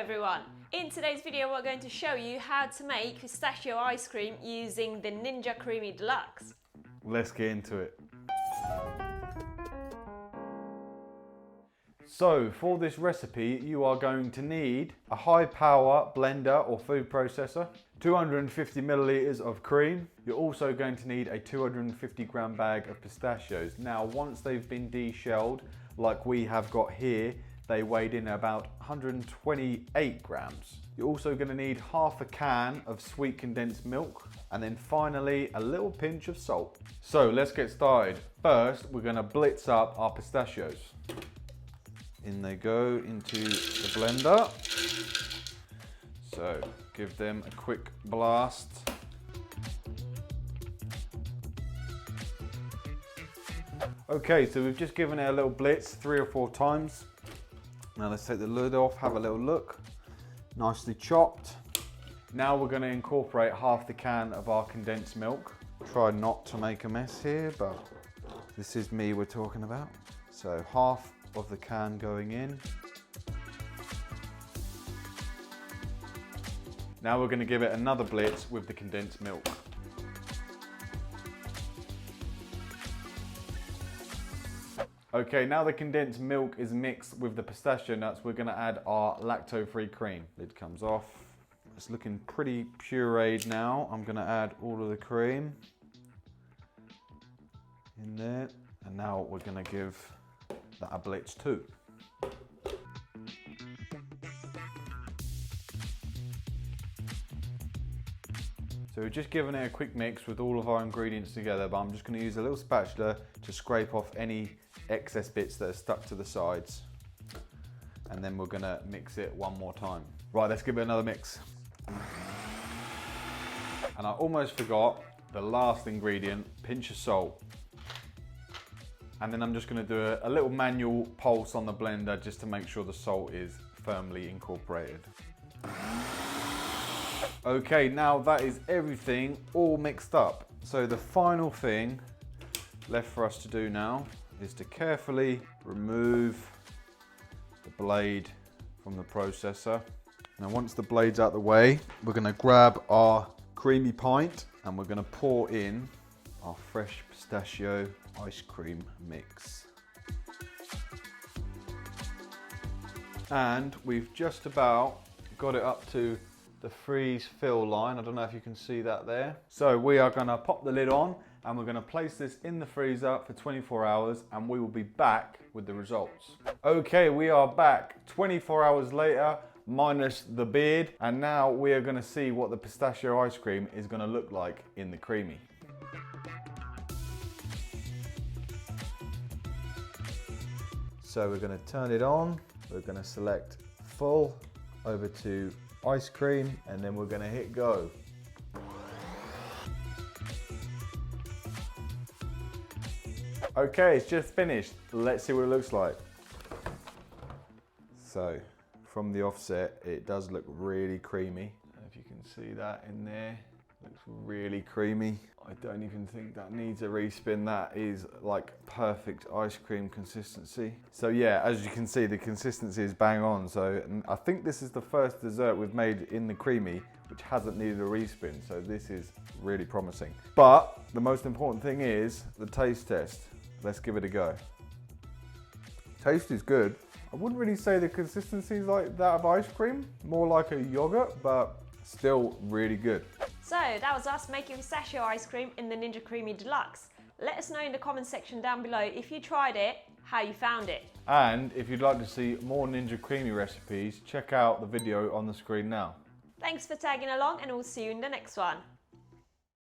everyone! In today's video we're going to show you how to make pistachio ice cream using the Ninja Creami Deluxe. Let's get into it. So for this recipe you are going to need a high power blender or food processor, 250 milliliters of cream. You're also going to need a 250 gram bag of pistachios. Now once they've been de-shelled like we have got here, they weighed in about 128 grams. You're also going to need half a can of sweet condensed milk and then finally a little pinch of salt. So let's get started. First we're going to blitz up our pistachios. In they go into the blender. So give them a quick blast. Okay, so we've just given it a little blitz 3 or 4 times. Now let's take the lid off, have a little look. Nicely chopped. Now we're going to incorporate half the can of our condensed milk. Try not to make a mess here, but this is me we're talking about. So half of the can going in. Now we're going to give it another blitz with the condensed milk. Okay, now the condensed milk is mixed with the pistachio nuts, we're going to add our lacto-free cream. Lid comes off. It's looking pretty pureed now. I'm going to add all of the cream in there. And now we're going to give that a blitz too. So we've just given it a quick mix with all of our ingredients together, but I'm just going to use a little spatula to scrape off any excess bits that are stuck to the sides. And then we're going to mix it one more time. Right, let's give it another mix. And I almost forgot the last ingredient, pinch of salt. And then I'm just going to do a little manual pulse on the blender just to make sure the salt is firmly incorporated. Okay, now that is everything all mixed up. So the final thing left for us to do now is to carefully remove the blade from the processor. Now once the blade's out of the way, we're going to grab our creamy pint and we're going to pour in our fresh pistachio ice cream mix. And we've just about got it up to the freeze fill line. I don't know if you can see that there. So we are going to pop the lid on and we're going to place this in the freezer for 24 hours and we will be back with the results. Okay, we are back 24 hours later, minus the beard, and now we are going to see what the pistachio ice cream is going to look like in the creamy. So we're going to turn it on, we're going to select full over to ice cream, and then we're going to hit go. Okay, it's just finished. Let's see what it looks like. So from the offset, it does look really creamy. If you can see that in there, looks really creamy. I don't even think that needs a respin. That is like perfect ice cream consistency. So yeah, as you can see, the consistency is bang on. So I think this is the first dessert we've made in the creamy which hasn't needed a respin. So this is really promising. But the most important thing is the taste test. Let's give it a go. Taste is good. I wouldn't really say the consistency is like that of ice cream, more like a yogurt, but still really good. So that was us making pistachio ice cream in the Ninja Creami Deluxe. Let us know in the comment section down below if you tried it, how you found it. And if you'd like to see more Ninja Creami recipes, check out the video on the screen now. Thanks for tagging along and we'll see you in the next one.